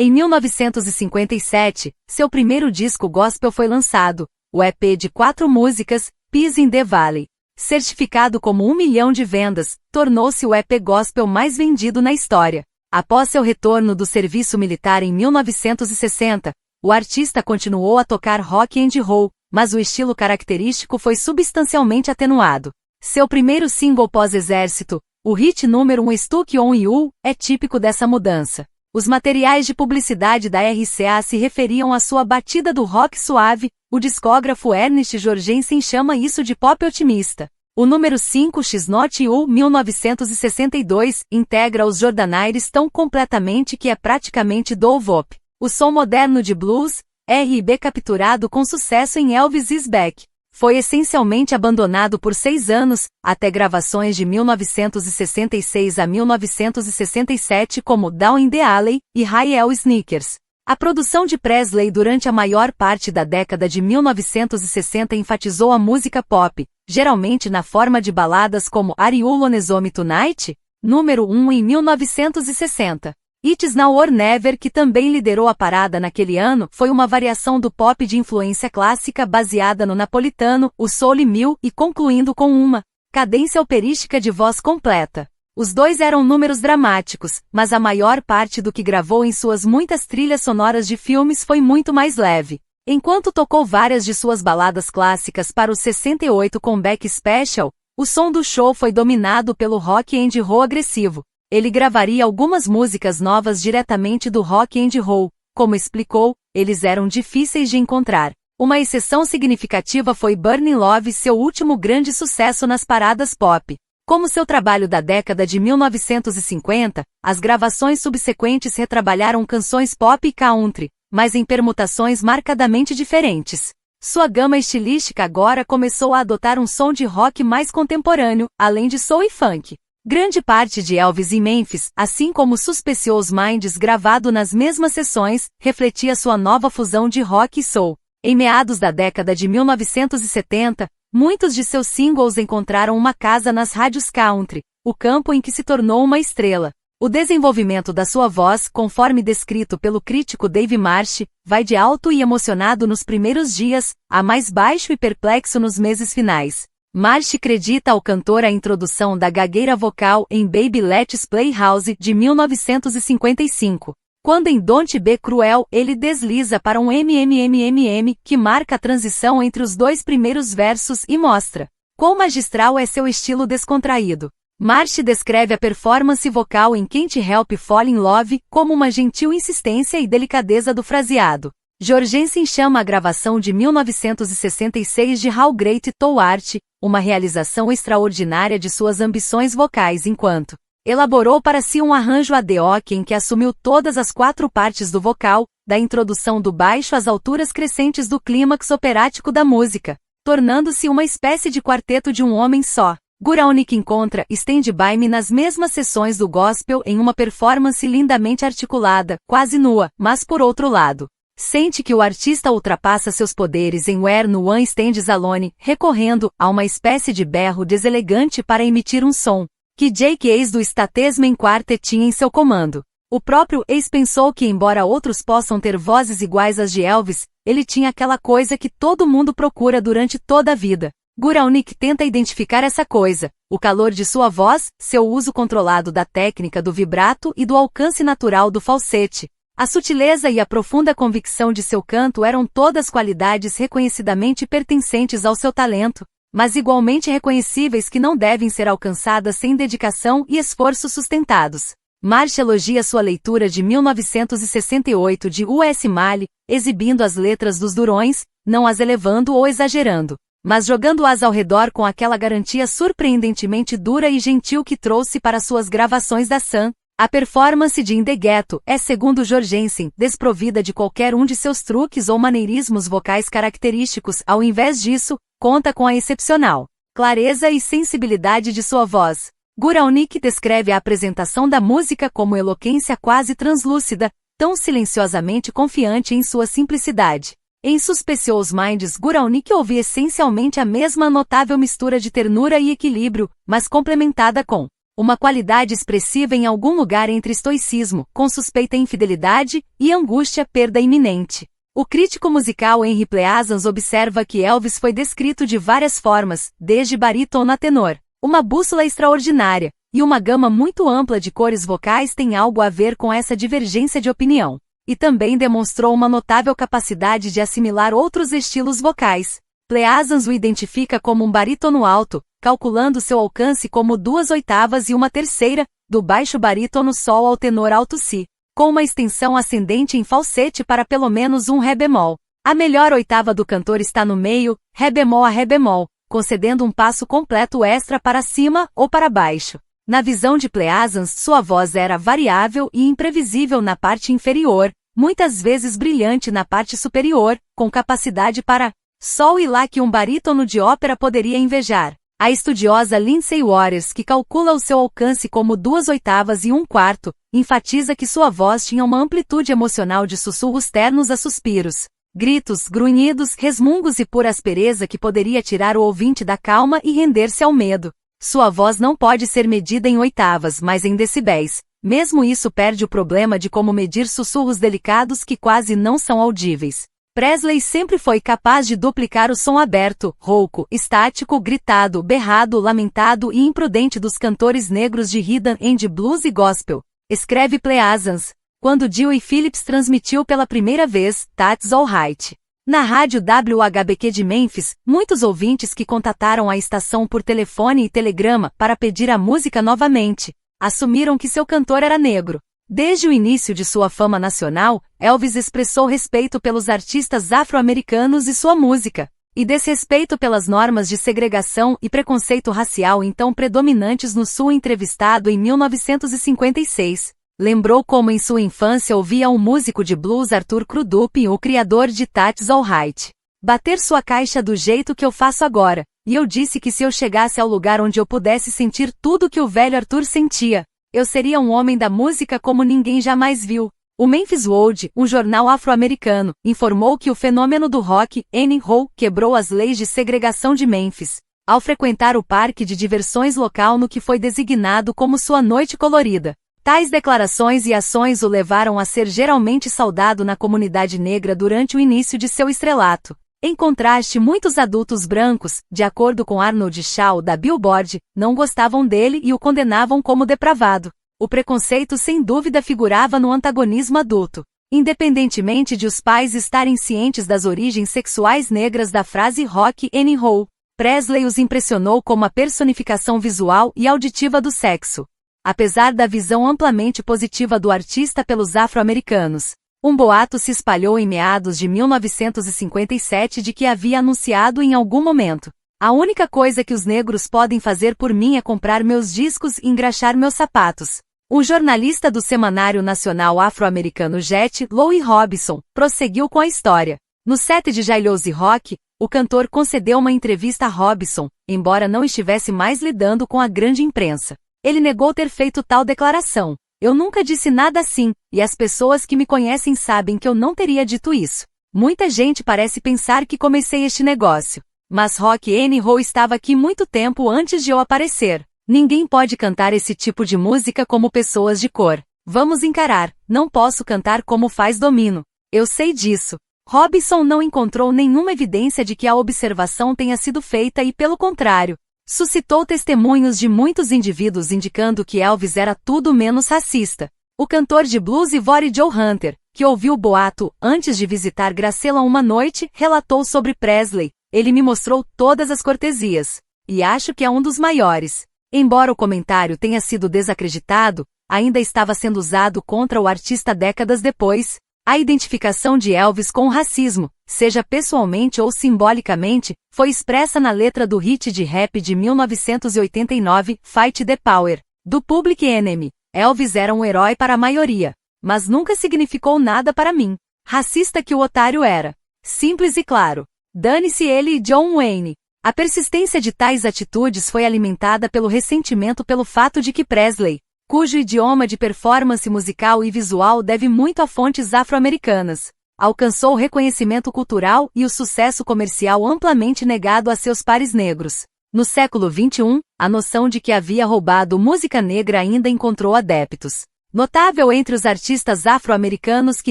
Em 1957, seu primeiro disco gospel foi lançado, o EP de 4 músicas, Peace in the Valley. Certificado como 1 milhão de vendas, tornou-se o EP gospel mais vendido na história. Após seu retorno do serviço militar em 1960, o artista continuou a tocar rock and roll, mas o estilo característico foi substancialmente atenuado. Seu primeiro single pós-exército, o hit número 1 Stuck on You, é típico dessa mudança. Os materiais de publicidade da RCA se referiam à sua batida do rock suave, o discógrafo Ernest Jorgensen chama isso de pop otimista. O número 5 X Not You, 1962, integra os Jordanaires tão completamente que é praticamente doo-wop. O som moderno de blues, R&B capturado com sucesso em Elvis Is Back. Foi essencialmente abandonado por 6 anos, até gravações de 1966 a 1967 como Down in the Alley e High Heel Sneakers. A produção de Presley durante a maior parte da década de 1960 enfatizou a música pop, geralmente na forma de baladas como Are You Lonesome Tonight? Número 1 em 1960. It's Now or Never, que também liderou a parada naquele ano, foi uma variação do pop de influência clássica baseada no napolitano, o soul mill, e concluindo com uma cadência operística de voz completa. Os dois eram números dramáticos, mas a maior parte do que gravou em suas muitas trilhas sonoras de filmes foi muito mais leve. Enquanto tocou várias de suas baladas clássicas para o 68 Comeback Special, o som do show foi dominado pelo rock and roll agressivo. Ele gravaria algumas músicas novas diretamente do rock and roll. Como explicou, eles eram difíceis de encontrar. Uma exceção significativa foi Burning Love, seu último grande sucesso nas paradas pop. Como seu trabalho da década de 1950, as gravações subsequentes retrabalharam canções pop e country, mas em permutações marcadamente diferentes. Sua gama estilística agora começou a adotar um som de rock mais contemporâneo, além de soul e funk. Grande parte de Elvis em Memphis, assim como Suspicious Minds gravado nas mesmas sessões, refletia sua nova fusão de rock e soul. Em meados da década de 1970, muitos de seus singles encontraram uma casa nas rádios country, o campo em que se tornou uma estrela. O desenvolvimento da sua voz, conforme descrito pelo crítico Dave Marsh, vai de alto e emocionado nos primeiros dias, a mais baixo e perplexo nos meses finais. Marsh acredita ao cantor a introdução da gagueira vocal em Baby Let's Play House de 1955. Quando em Don't Be Cruel ele desliza para um MMMMM que marca a transição entre os dois primeiros versos e mostra quão magistral é seu estilo descontraído. Marsh descreve a performance vocal em Can't Help Fall in Love como uma gentil insistência e delicadeza do fraseado. Jorgensen chama a gravação de 1966 de How Great Thou Art, uma realização extraordinária de suas ambições vocais enquanto elaborou para si um arranjo ad hoc em que assumiu todas as 4 partes do vocal, da introdução do baixo às alturas crescentes do clímax operático da música, tornando-se uma espécie de quarteto de um homem só. Guralnick encontra Stand By Me nas mesmas sessões do gospel em uma performance lindamente articulada, quase nua, mas por outro lado, sente que o artista ultrapassa seus poderes em Where No One Stands Alone, recorrendo a uma espécie de berro deselegante para emitir um som que Jake Ace do Statesman Quartet tinha em seu comando. O próprio Ace pensou que, embora outros possam ter vozes iguais às de Elvis, ele tinha aquela coisa que todo mundo procura durante toda a vida. Guralnick tenta identificar essa coisa, o calor de sua voz, seu uso controlado da técnica do vibrato e do alcance natural do falsete. A sutileza e a profunda convicção de seu canto eram todas qualidades reconhecidamente pertencentes ao seu talento, mas igualmente reconhecíveis que não devem ser alcançadas sem dedicação e esforço sustentados. Marsh elogia sua leitura de 1968 de U.S. Mali, exibindo as letras dos durões, não as elevando ou exagerando, mas jogando-as ao redor com aquela garantia surpreendentemente dura e gentil que trouxe para suas gravações da Sun. A performance de In the Ghetto é, segundo Jorgensen, desprovida de qualquer um de seus truques ou maneirismos vocais característicos, ao invés disso, conta com a excepcional clareza e sensibilidade de sua voz. Guralnick descreve a apresentação da música como eloquência quase translúcida, tão silenciosamente confiante em sua simplicidade. Em Suspicious Minds, Guralnick ouve essencialmente a mesma notável mistura de ternura e equilíbrio, mas complementada com uma qualidade expressiva em algum lugar entre estoicismo, com suspeita infidelidade, e angústia, perda iminente. O crítico musical Henry Pleasants observa que Elvis foi descrito de várias formas, desde barítono a tenor. Uma bússola extraordinária, e uma gama muito ampla de cores vocais tem algo a ver com essa divergência de opinião. E também demonstrou uma notável capacidade de assimilar outros estilos vocais. Pleasants o identifica como um barítono alto, calculando seu alcance como 2 oitavas e 1/3, do baixo barítono sol ao tenor alto si, com uma extensão ascendente em falsete para pelo menos um ré bemol. A melhor oitava do cantor está no meio, ré bemol a ré bemol, concedendo um passo completo extra para cima ou para baixo. Na visão de Pleasants, sua voz era variável e imprevisível na parte inferior, muitas vezes brilhante na parte superior, com capacidade para sol e lá que um barítono de ópera poderia invejar. A estudiosa Lindsay Waters, que calcula o seu alcance como 2 oitavas e 1/4, enfatiza que sua voz tinha uma amplitude emocional de sussurros ternos a suspiros, gritos, grunhidos, resmungos e pura aspereza que poderia tirar o ouvinte da calma e render-se ao medo. Sua voz não pode ser medida em oitavas, mas em decibéis. Mesmo isso perde o problema de como medir sussurros delicados que quase não são audíveis. Presley sempre foi capaz de duplicar o som aberto, rouco, estático, gritado, berrado, lamentado e imprudente dos cantores negros de rhythm and blues e gospel. Escreve Pleasants, quando Dewey Phillips transmitiu pela primeira vez That's Alright na rádio WHBQ de Memphis, muitos ouvintes que contataram a estação por telefone e telegrama para pedir a música novamente, assumiram que seu cantor era negro. Desde o início de sua fama nacional, Elvis expressou respeito pelos artistas afro-americanos e sua música, e desrespeito pelas normas de segregação e preconceito racial então predominantes no Sul. Entrevistado em 1956, lembrou como em sua infância ouvia um músico de blues, Arthur Crudup, o criador de That's Alright, bater sua caixa do jeito que eu faço agora, e eu disse que se eu chegasse ao lugar onde eu pudesse sentir tudo que o velho Arthur sentia, eu seria um homem da música como ninguém jamais viu. O Memphis World, um jornal afro-americano, informou que o fenômeno do rock, N-Roll, quebrou as leis de segregação de Memphis, ao frequentar o parque de diversões local no que foi designado como sua noite colorida. Tais declarações e ações o levaram a ser geralmente saudado na comunidade negra durante o início de seu estrelato. Em contraste, muitos adultos brancos, de acordo com Arnold Shaw da Billboard, não gostavam dele e o condenavam como depravado. O preconceito sem dúvida figurava no antagonismo adulto. Independentemente de os pais estarem cientes das origens sexuais negras da frase rock and roll, Presley os impressionou como a personificação visual e auditiva do sexo. Apesar da visão amplamente positiva do artista pelos afro-americanos, um boato se espalhou em meados de 1957 de que havia anunciado em algum momento: a única coisa que os negros podem fazer por mim é comprar meus discos e engraxar meus sapatos. Um jornalista do semanário nacional afro-americano Jet, Louie Robinson, prosseguiu com a história. No set de Jailhouse Rock, o cantor concedeu uma entrevista a Robinson, embora não estivesse mais lidando com a grande imprensa. Ele negou ter feito tal declaração. Eu nunca disse nada assim, e as pessoas que me conhecem sabem que eu não teria dito isso. Muita gente parece pensar que comecei este negócio. Mas rock and roll estava aqui muito tempo antes de eu aparecer. Ninguém pode cantar esse tipo de música como pessoas de cor. Vamos encarar, não posso cantar como faz Domino. Eu sei disso. Robinson não encontrou nenhuma evidência de que a observação tenha sido feita e, pelo contrário, suscitou testemunhos de muitos indivíduos indicando que Elvis era tudo menos racista. O cantor de blues Ivory Joe Hunter, que ouviu o boato antes de visitar Graceland uma noite, relatou sobre Presley: ele me mostrou todas as cortesias, e acho que é um dos maiores. Embora o comentário tenha sido desacreditado, ainda estava sendo usado contra o artista décadas depois. A identificação de Elvis com o racismo, seja pessoalmente ou simbolicamente, foi expressa na letra do hit de rap de 1989, Fight the Power, do Public Enemy. Elvis era um herói para a maioria, mas nunca significou nada para mim. Racista que o otário era. Simples e claro. Dane-se ele e John Wayne. A persistência de tais atitudes foi alimentada pelo ressentimento pelo fato de que Presley, cujo idioma de performance musical e visual deve muito a fontes afro-americanas, alcançou o reconhecimento cultural e o sucesso comercial amplamente negado a seus pares negros. No século XXI, a noção de que havia roubado música negra ainda encontrou adeptos. Notável entre os artistas afro-americanos que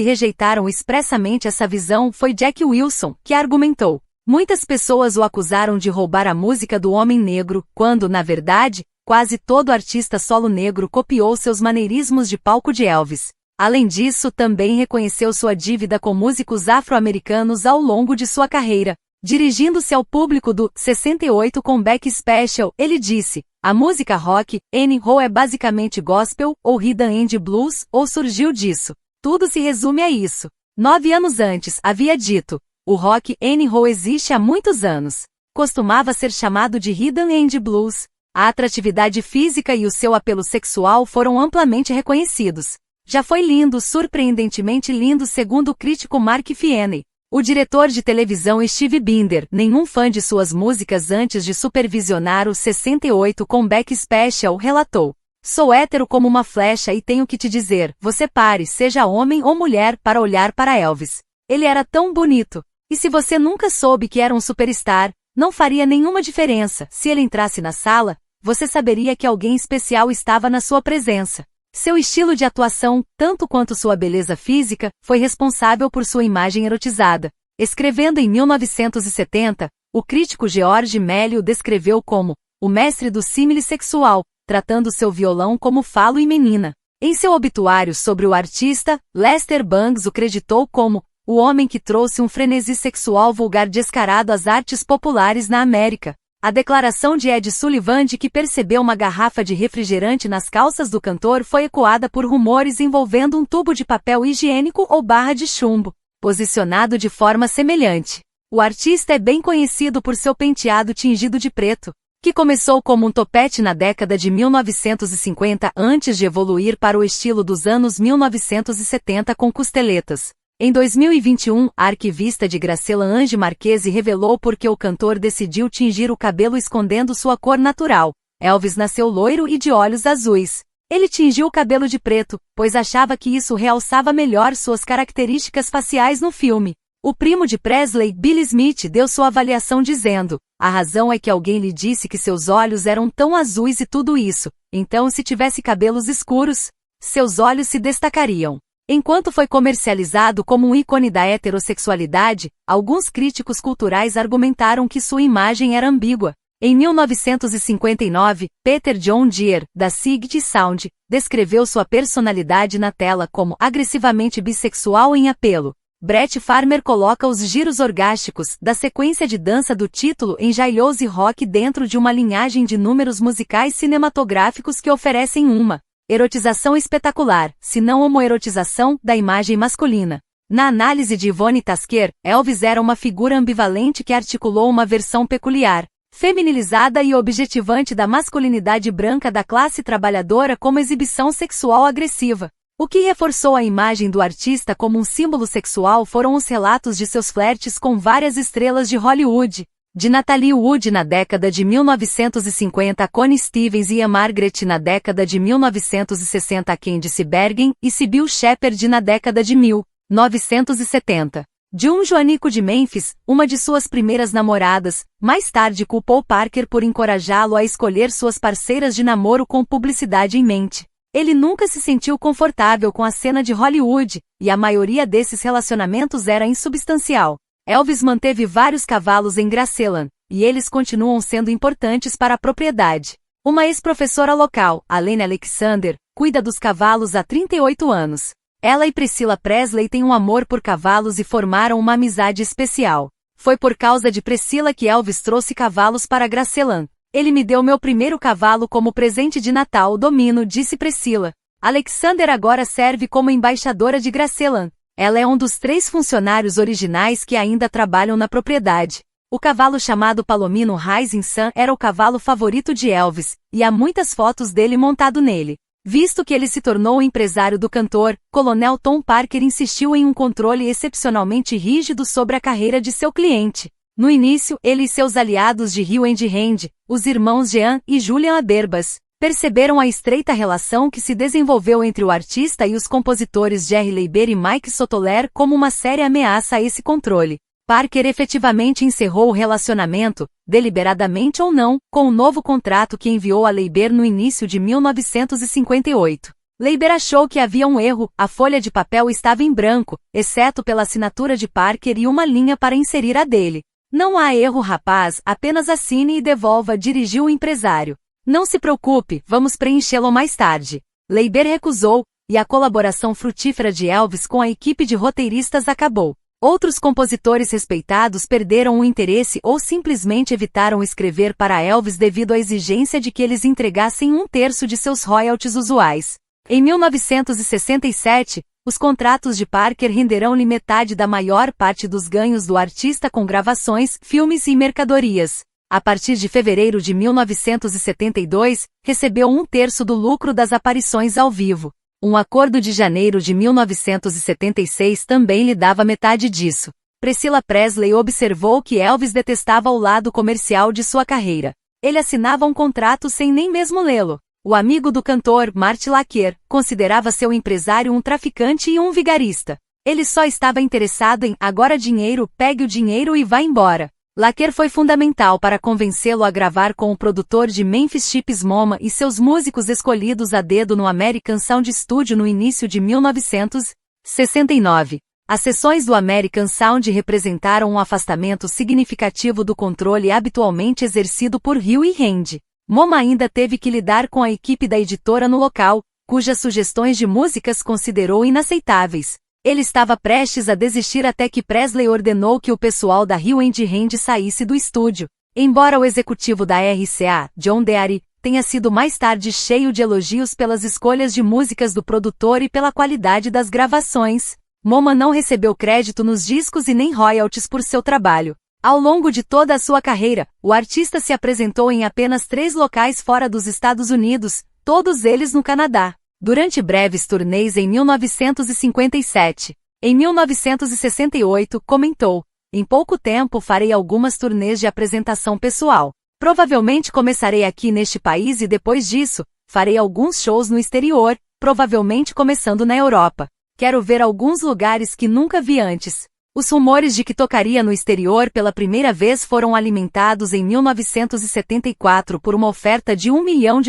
rejeitaram expressamente essa visão foi Jack Wilson, que argumentou: muitas pessoas o acusaram de roubar a música do homem negro, quando, na verdade, quase todo artista solo negro copiou seus maneirismos de palco de Elvis. Além disso, também reconheceu sua dívida com músicos afro-americanos ao longo de sua carreira. Dirigindo-se ao público do 68 Comeback Special, ele disse: a música rock and roll é basicamente gospel, ou rhythm and blues, ou surgiu disso. Tudo se resume a isso. 9 anos antes, havia dito: o rock and roll existe há muitos anos. Costumava ser chamado de rhythm and blues. A atratividade física e o seu apelo sexual foram amplamente reconhecidos. Já foi lindo, surpreendentemente lindo, segundo o crítico Mark Fienney. O diretor de televisão Steve Binder, nenhum fã de suas músicas antes de supervisionar o 68 Comeback Special, relatou: sou hétero como uma flecha e tenho que te dizer, você pare, seja homem ou mulher, para olhar para Elvis. Ele era tão bonito. E se você nunca soube que era um superstar, não faria nenhuma diferença. Se ele entrasse na sala, você saberia que alguém especial estava na sua presença. Seu estilo de atuação, tanto quanto sua beleza física, foi responsável por sua imagem erotizada. Escrevendo em 1970, o crítico George Melly o descreveu como o mestre do símile sexual, tratando seu violão como falo e menina. Em seu obituário sobre o artista, Lester Bangs o creditou como o homem que trouxe um frenesi sexual vulgar descarado às artes populares na América. A declaração de Ed Sullivan de que percebeu uma garrafa de refrigerante nas calças do cantor foi ecoada por rumores envolvendo um tubo de papel higiênico ou barra de chumbo, posicionado de forma semelhante. O artista é bem conhecido por seu penteado tingido de preto, que começou como um topete na década de 1950 antes de evoluir para o estilo dos anos 1970 com costeletas. Em 2021, a arquivista de Graciela Ange Marchese revelou por que o cantor decidiu tingir o cabelo escondendo sua cor natural. Elvis nasceu loiro e de olhos azuis. Ele tingiu o cabelo de preto, pois achava que isso realçava melhor suas características faciais no filme. O primo de Presley, Billy Smith, deu sua avaliação dizendo: a razão é que alguém lhe disse que seus olhos eram tão azuis e tudo isso, então se tivesse cabelos escuros, seus olhos se destacariam. Enquanto foi comercializado como um ícone da heterossexualidade, alguns críticos culturais argumentaram que sua imagem era ambígua. Em 1959, Peter John Deere, da Siget Sound, descreveu sua personalidade na tela como agressivamente bissexual em apelo. Brett Farmer coloca os giros orgásticos da sequência de dança do título em Jailhouse Rock dentro de uma linhagem de números musicais cinematográficos que oferecem uma erotização espetacular, se não homoerotização, da imagem masculina. Na análise de Yvonne Tasker, Elvis era uma figura ambivalente que articulou uma versão peculiar, feminilizada e objetivante da masculinidade branca da classe trabalhadora como exibição sexual agressiva. O que reforçou a imagem do artista como um símbolo sexual foram os relatos de seus flertes com várias estrelas de Hollywood. De Natalie Wood na década de 1950 a Connie Stevens e Ian Margaret na década de 1960 a Candice Bergen e Sybil Shepherd na década de 1970. De um Joanico de Memphis, uma de suas primeiras namoradas, mais tarde culpou Parker por encorajá-lo a escolher suas parceiras de namoro com publicidade em mente. Ele nunca se sentiu confortável com a cena de Hollywood, e a maioria desses relacionamentos era insubstancial. Elvis manteve vários cavalos em Graceland, e eles continuam sendo importantes para a propriedade. Uma ex-professora local, Alene Alexander, cuida dos cavalos há 38 anos. Ela e Priscilla Presley têm um amor por cavalos e formaram uma amizade especial. Foi por causa de Priscilla que Elvis trouxe cavalos para Graceland. Ele me deu meu primeiro cavalo como presente de Natal, o Domino, disse Priscilla. Alexander agora serve como embaixadora de Graceland. Ela é um dos 3 funcionários originais que ainda trabalham na propriedade. O cavalo chamado Palomino Rising Sun era o cavalo favorito de Elvis, e há muitas fotos dele montado nele. Visto que ele se tornou o empresário do cantor, Coronel Tom Parker insistiu em um controle excepcionalmente rígido sobre a carreira de seu cliente. No início, ele e seus aliados de Rio and Hand, os irmãos Jean e Julian Aberbas, perceberam a estreita relação que se desenvolveu entre o artista e os compositores Jerry Leiber e Mike Sotoler como uma séria ameaça a esse controle. Parker efetivamente encerrou o relacionamento, deliberadamente ou não, com o novo contrato que enviou a Leiber no início de 1958. Leiber achou que havia um erro, a folha de papel estava em branco, exceto pela assinatura de Parker e uma linha para inserir a dele. Não há erro, rapaz, apenas assine e devolva, dirigiu o empresário. Não se preocupe, vamos preenchê-lo mais tarde. Leiber recusou, e a colaboração frutífera de Elvis com a equipe de roteiristas acabou. Outros compositores respeitados perderam o interesse ou simplesmente evitaram escrever para Elvis devido à exigência de que eles entregassem 1/3 de seus royalties usuais. Em 1967, os contratos de Parker renderão-lhe metade da maior parte dos ganhos do artista com gravações, filmes e mercadorias. A partir de fevereiro de 1972, recebeu 1/3 do lucro das aparições ao vivo. Um acordo de janeiro de 1976 também lhe dava metade disso. Priscilla Presley observou que Elvis detestava o lado comercial de sua carreira. Ele assinava um contrato sem nem mesmo lê-lo. O amigo do cantor, Mart Laqueur, considerava seu empresário um traficante e um vigarista. Ele só estava interessado em agora dinheiro, pegue o dinheiro e vá embora. Laqueur foi fundamental para convencê-lo a gravar com o produtor de Memphis Chips Moman e seus músicos escolhidos a dedo no American Sound Studio no início de 1969. As sessões do American Sound representaram um afastamento significativo do controle habitualmente exercido por Hill e Randy. Moman ainda teve que lidar com a equipe da editora no local, cujas sugestões de músicas considerou inaceitáveis. Ele estava prestes a desistir até que Presley ordenou que o pessoal da Hill and Randy saísse do estúdio. Embora o executivo da RCA, John Deary, tenha sido mais tarde cheio de elogios pelas escolhas de músicas do produtor e pela qualidade das gravações, Moman não recebeu crédito nos discos e nem royalties por seu trabalho. Ao longo de toda a sua carreira, o artista se apresentou em apenas 3 locais fora dos Estados Unidos, todos eles no Canadá. Durante breves turnês em 1957. Em 1968, comentou: em pouco tempo farei algumas turnês de apresentação pessoal. Provavelmente começarei aqui neste país e depois disso, farei alguns shows no exterior, provavelmente começando na Europa. Quero ver alguns lugares que nunca vi antes. Os rumores de que tocaria no exterior pela primeira vez foram alimentados em 1974 por uma oferta de $1 milhão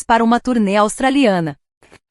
para uma turnê australiana.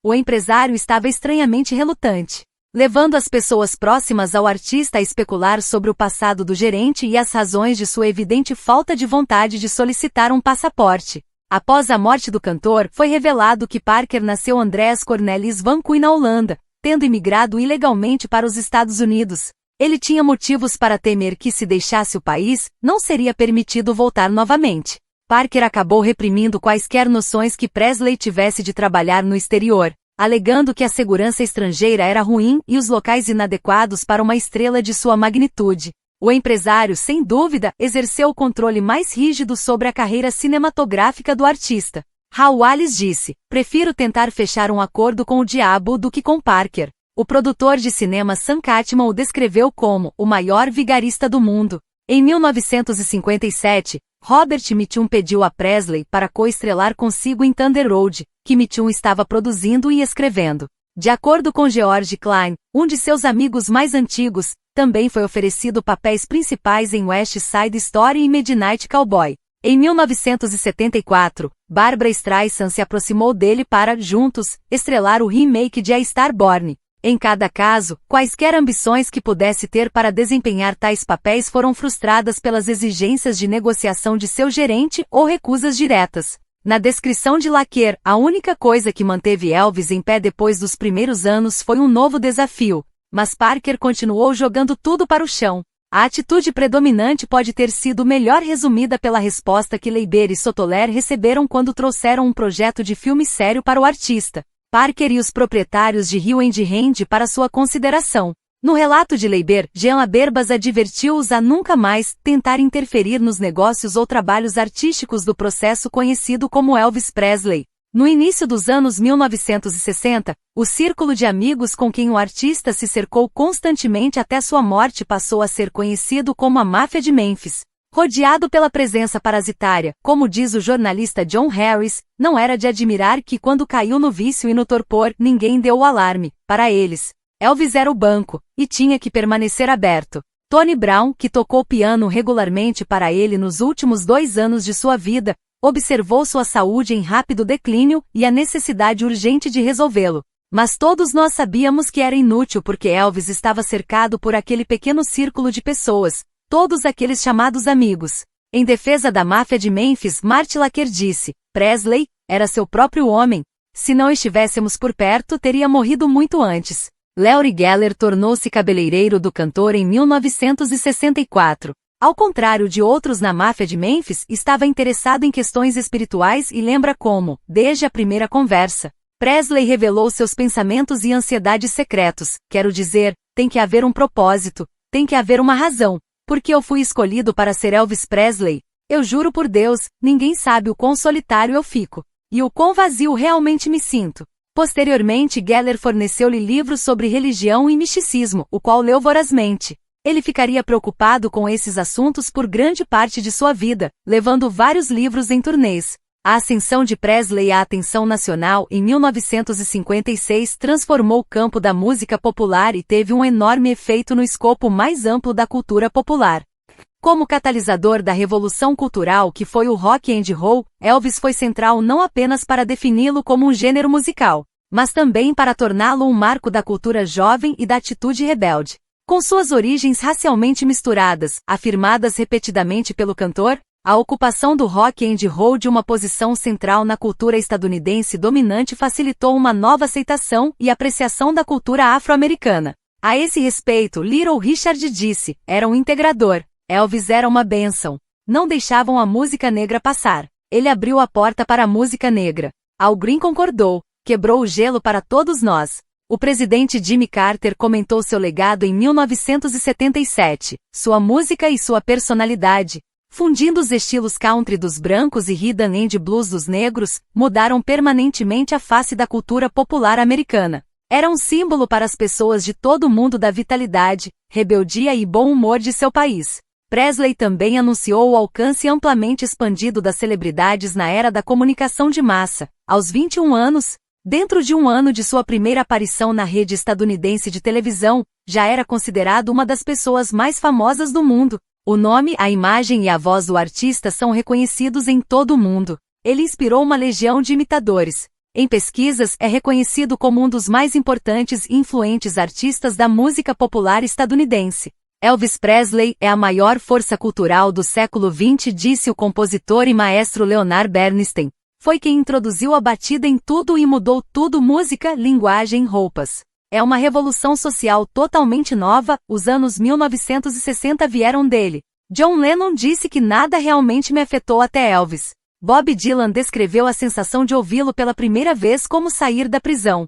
O empresário estava estranhamente relutante, levando as pessoas próximas ao artista a especular sobre o passado do gerente e as razões de sua evidente falta de vontade de solicitar um passaporte. Após a morte do cantor, foi revelado que Parker nasceu Andreas Cornelis van Kuy na Holanda, tendo imigrado ilegalmente para os Estados Unidos. Ele tinha motivos para temer que, se deixasse o país, não seria permitido voltar novamente. Parker acabou reprimindo quaisquer noções que Presley tivesse de trabalhar no exterior, alegando que a segurança estrangeira era ruim e os locais inadequados para uma estrela de sua magnitude. O empresário, sem dúvida, exerceu o controle mais rígido sobre a carreira cinematográfica do artista. Hal Wallis disse: prefiro tentar fechar um acordo com o diabo do que com Parker. O produtor de cinema Sam Catman o descreveu como o maior vigarista do mundo. Em 1957, Robert Mitchum pediu a Presley para co-estrelar consigo em Thunder Road, que Mitchum estava produzindo e escrevendo. De acordo com George Klein, um de seus amigos mais antigos, também foi oferecido papéis principais em West Side Story e Midnight Cowboy. Em 1974, Barbra Streisand se aproximou dele para, juntos, estrelar o remake de A Star Born. Em cada caso, quaisquer ambições que pudesse ter para desempenhar tais papéis foram frustradas pelas exigências de negociação de seu gerente ou recusas diretas. Na descrição de Laqueur, a única coisa que manteve Elvis em pé depois dos primeiros anos foi um novo desafio, mas Parker continuou jogando tudo para o chão. A atitude predominante pode ter sido melhor resumida pela resposta que Leiber e Sotoler receberam quando trouxeram um projeto de filme sério para o artista, Parker e os proprietários de Hill and Randy para sua consideração. No relato de Leiber, Jean Aberbas advertiu-os a nunca mais tentar interferir nos negócios ou trabalhos artísticos do processo conhecido como Elvis Presley. No início dos anos 1960, o círculo de amigos com quem o artista se cercou constantemente até sua morte passou a ser conhecido como a Máfia de Memphis. Rodeado pela presença parasitária, como diz o jornalista John Harris, não era de admirar que quando caiu no vício e no torpor, ninguém deu o alarme. Para eles, Elvis era o banco, e tinha que permanecer aberto. Tony Brown, que tocou piano regularmente para ele nos últimos 2 anos de sua vida, observou sua saúde em rápido declínio e a necessidade urgente de resolvê-lo. Mas todos nós sabíamos que era inútil porque Elvis estava cercado por aquele pequeno círculo de pessoas, todos aqueles chamados amigos. Em defesa da máfia de Memphis, Marty Lacker disse: Presley era seu próprio homem. Se não estivéssemos por perto, teria morrido muito antes. Larry Geller tornou-se cabeleireiro do cantor em 1964. Ao contrário de outros na máfia de Memphis, estava interessado em questões espirituais e lembra como, desde a primeira conversa, Presley revelou seus pensamentos e ansiedades secretos. Quero dizer, tem que haver um propósito, tem que haver uma razão. Por que eu fui escolhido para ser Elvis Presley? Eu juro por Deus, ninguém sabe o quão solitário eu fico. E o quão vazio realmente me sinto. Posteriormente, Geller forneceu-lhe livros sobre religião e misticismo, o qual leu vorazmente. Ele ficaria preocupado com esses assuntos por grande parte de sua vida, levando vários livros em turnês. A ascensão de Presley à atenção nacional em 1956 transformou o campo da música popular e teve um enorme efeito no escopo mais amplo da cultura popular. Como catalisador da revolução cultural que foi o rock and roll, Elvis foi central não apenas para defini-lo como um gênero musical, mas também para torná-lo um marco da cultura jovem e da atitude rebelde. Com suas origens racialmente misturadas, afirmadas repetidamente pelo cantor, a ocupação do rock and roll de uma posição central na cultura estadunidense dominante facilitou uma nova aceitação e apreciação da cultura afro-americana. A esse respeito, Little Richard disse: era um integrador. Elvis era uma bênção. Não deixavam a música negra passar. Ele abriu a porta para a música negra. Al Green concordou. Quebrou o gelo para todos nós. O presidente Jimmy Carter comentou seu legado em 1977, sua música e sua personalidade, fundindo os estilos country dos brancos e rhythm and blues dos negros, mudaram permanentemente a face da cultura popular americana. Era um símbolo para as pessoas de todo o mundo da vitalidade, rebeldia e bom humor de seu país. Presley também anunciou o alcance amplamente expandido das celebridades na era da comunicação de massa. Aos 21 anos, dentro de um ano de sua primeira aparição na rede estadunidense de televisão, já era considerado uma das pessoas mais famosas do mundo. O nome, a imagem e a voz do artista são reconhecidos em todo o mundo. Ele inspirou uma legião de imitadores. Em pesquisas, é reconhecido como um dos mais importantes e influentes artistas da música popular estadunidense. Elvis Presley é a maior força cultural do século XX, disse o compositor e maestro Leonard Bernstein. Foi quem introduziu a batida em tudo e mudou tudo: música, linguagem, roupas. É uma revolução social totalmente nova, os anos 1960 vieram dele. John Lennon disse que nada realmente me afetou até Elvis. Bob Dylan descreveu a sensação de ouvi-lo pela primeira vez como sair da prisão.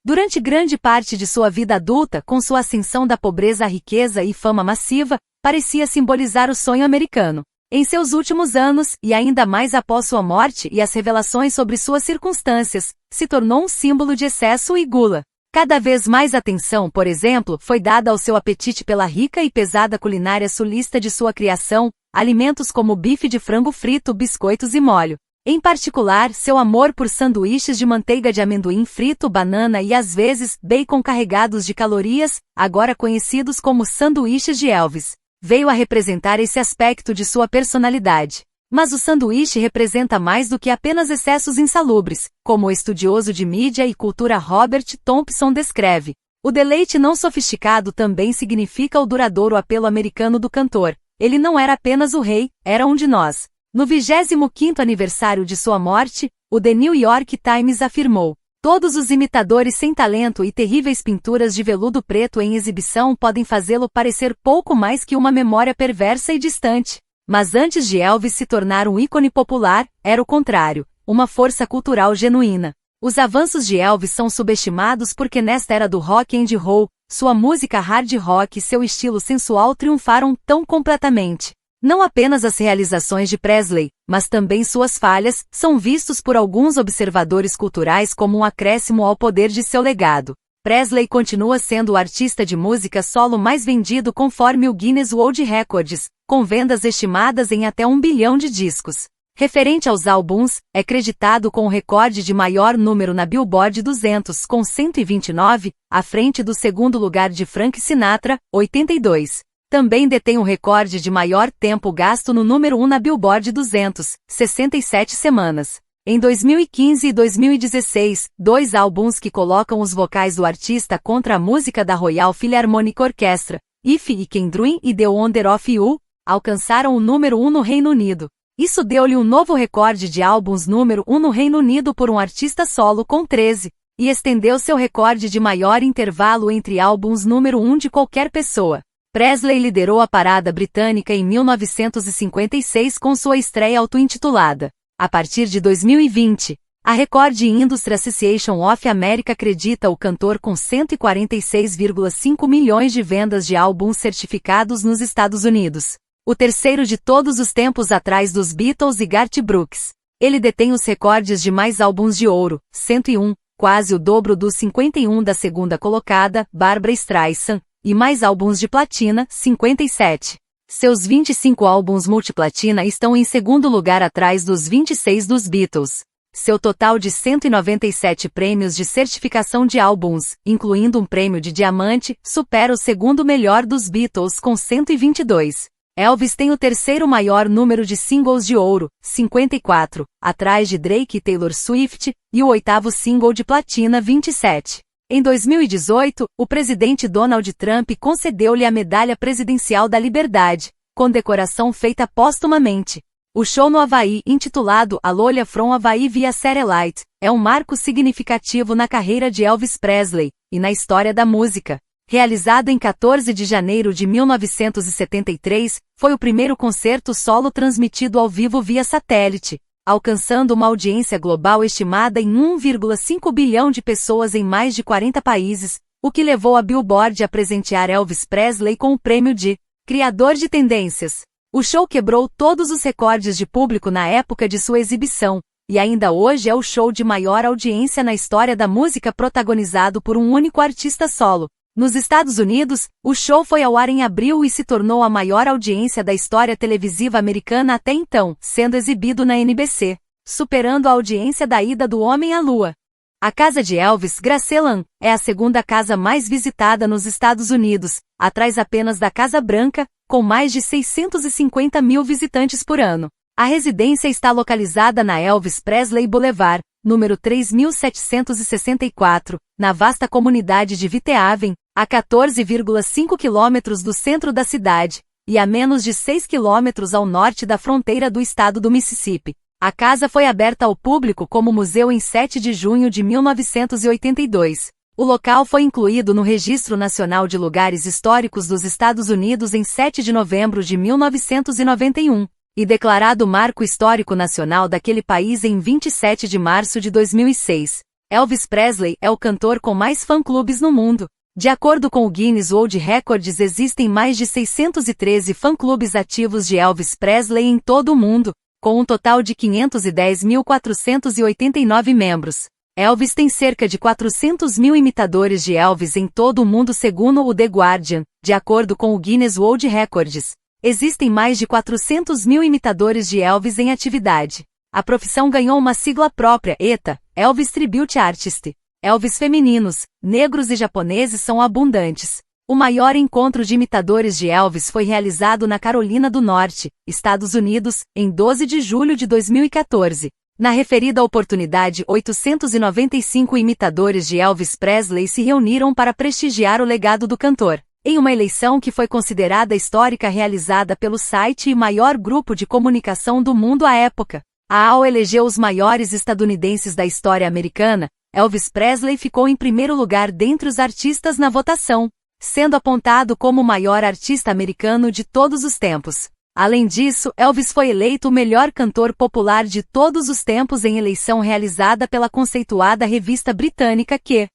Durante grande parte de sua vida adulta, com sua ascensão da pobreza à riqueza e fama massiva, parecia simbolizar o sonho americano. Em seus últimos anos, e ainda mais após sua morte e as revelações sobre suas circunstâncias, se tornou um símbolo de excesso e gula. Cada vez mais atenção, por exemplo, foi dada ao seu apetite pela rica e pesada culinária sulista de sua criação, alimentos como bife de frango frito, biscoitos e molho. Em particular, seu amor por sanduíches de manteiga de amendoim frito, banana e às vezes bacon carregados de calorias, agora conhecidos como sanduíches de Elvis, veio a representar esse aspecto de sua personalidade. Mas o sanduíche representa mais do que apenas excessos insalubres, como o estudioso de mídia e cultura Robert Thompson descreve. O deleite não sofisticado também significa o duradouro apelo americano do cantor. Ele não era apenas o rei, era um de nós. No 25º aniversário de sua morte, o The New York Times afirmou: todos os imitadores sem talento e terríveis pinturas de veludo preto em exibição podem fazê-lo parecer pouco mais que uma memória perversa e distante. Mas antes de Elvis se tornar um ícone popular, era o contrário, uma força cultural genuína. Os avanços de Elvis são subestimados porque nesta era do rock and roll, sua música hard rock e seu estilo sensual triunfaram tão completamente. Não apenas as realizações de Presley, mas também suas falhas, são vistos por alguns observadores culturais como um acréscimo ao poder de seu legado. Presley continua sendo o artista de música solo mais vendido conforme o Guinness World Records, com vendas estimadas em até 1 bilhão de discos. Referente aos álbuns, é creditado com o recorde de maior número na Billboard 200 com 129, à frente do segundo lugar de Frank Sinatra, 82. Também detém o recorde de maior tempo gasto no número 1 na Billboard 200, 67 semanas. Em 2015 e 2016, 2 álbuns que colocam os vocais do artista contra a música da Royal Philharmonic Orchestra, If I Can Dream e The Wonder of You, alcançaram o número 1 no Reino Unido. Isso deu-lhe um novo recorde de álbuns número 1 no Reino Unido por um artista solo com 13, e estendeu seu recorde de maior intervalo entre álbuns número 1 de qualquer pessoa. Presley liderou a parada britânica em 1956 com sua estreia auto-intitulada. A partir de 2020, a Record Industry Association of America acredita o cantor com 146,5 milhões de vendas de álbuns certificados nos Estados Unidos. O terceiro de todos os tempos atrás dos Beatles e Garth Brooks. Ele detém os recordes de mais álbuns de ouro, 101, quase o dobro dos 51 da segunda colocada, Barbra Streisand, e mais álbuns de platina, 57. Seus 25 álbuns multiplatina estão em segundo lugar atrás dos 26 dos Beatles. Seu total de 197 prêmios de certificação de álbuns, incluindo um prêmio de diamante, supera o segundo melhor dos Beatles com 122. Elvis tem o terceiro maior número de singles de ouro, 54, atrás de Drake e Taylor Swift, e o oitavo single de platina, 27. Em 2018, o presidente Donald Trump concedeu-lhe a Medalha Presidencial da Liberdade, condecoração feita póstumamente. O show no Havaí, intitulado Aloha from Hawaii via Satellite, é um marco significativo na carreira de Elvis Presley, e na história da música. Realizado em 14 de janeiro de 1973, foi o primeiro concerto solo transmitido ao vivo via satélite, alcançando uma audiência global estimada em 1,5 bilhão de pessoas em mais de 40 países, o que levou a Billboard a presentear Elvis Presley com o prêmio de Criador de Tendências. O show quebrou todos os recordes de público na época de sua exibição, e ainda hoje é o show de maior audiência na história da música protagonizado por um único artista solo. Nos Estados Unidos, o show foi ao ar em abril e se tornou a maior audiência da história televisiva americana até então, sendo exibido na NBC, superando a audiência da ida do homem à lua. A casa de Elvis, Graceland, é a segunda casa mais visitada nos Estados Unidos, atrás apenas da Casa Branca, com mais de 650 mil visitantes por ano. A residência está localizada na Elvis Presley Boulevard, número 3764, na vasta comunidade de Vitehaven, a 14,5 quilômetros do centro da cidade, e a menos de 6 quilômetros ao norte da fronteira do estado do Mississippi. A casa foi aberta ao público como museu em 7 de junho de 1982. O local foi incluído no Registro Nacional de Lugares Históricos dos Estados Unidos em 7 de novembro de 1991, e declarado Marco Histórico Nacional daquele país em 27 de março de 2006. Elvis Presley é o cantor com mais fã-clubes no mundo. De acordo com o Guinness World Records, existem mais de 613 fã-clubes ativos de Elvis Presley em todo o mundo, com um total de 510.489 membros. Elvis tem cerca de 400 mil imitadores de Elvis em todo o mundo segundo o The Guardian, de acordo com o Guinness World Records. Existem mais de 400 mil imitadores de Elvis em atividade. A profissão ganhou uma sigla própria, ETA, Elvis Tribute Artist. Elvis femininos, negros e japoneses são abundantes. O maior encontro de imitadores de Elvis foi realizado na Carolina do Norte, Estados Unidos, em 12 de julho de 2014. Na referida oportunidade, 895 imitadores de Elvis Presley se reuniram para prestigiar o legado do cantor, em uma eleição que foi considerada histórica realizada pelo site e maior grupo de comunicação do mundo à época. A AO elegeu os maiores estadunidenses da história americana. Elvis Presley ficou em primeiro lugar dentre os artistas na votação, sendo apontado como o maior artista americano de todos os tempos. Além disso, Elvis foi eleito o melhor cantor popular de todos os tempos em eleição realizada pela conceituada revista britânica Q.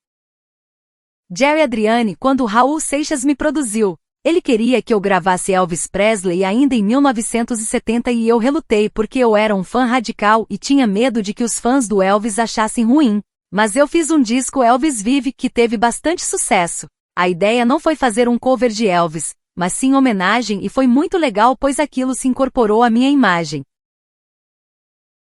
Jerry Adriani, quando Raul Seixas me produziu. Ele queria que eu gravasse Elvis Presley ainda em 1970 e eu relutei porque eu era um fã radical e tinha medo de que os fãs do Elvis achassem ruim. Mas eu fiz um disco Elvis Vive que teve bastante sucesso. A ideia não foi fazer um cover de Elvis, mas sim homenagem e foi muito legal pois aquilo se incorporou à minha imagem.